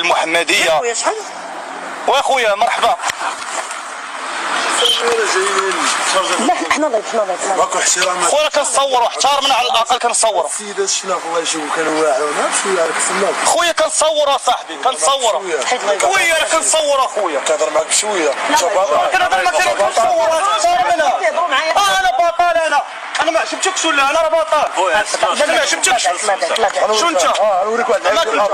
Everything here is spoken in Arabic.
المحمديه. واخويا مرحبا. لا حنا ضيف ماكو احترام. خويا كنصوروا احترمنا على الاقل كنصوروا. السيدات شنو الله يشوفوا كانوا واعرين شويه عليك السناب. خويا كنصوروا اصاحبي كنصوروا. خويا راه كنصوروا اخويا. كنهضر معاك بشويه. كنهضر معاك كنصوروا احترمنا. انا بطل انا ما عجبتكش ولا انا راه بطل. انا ما عجبتكش. شو انت؟ نوريك واحد العيب. لا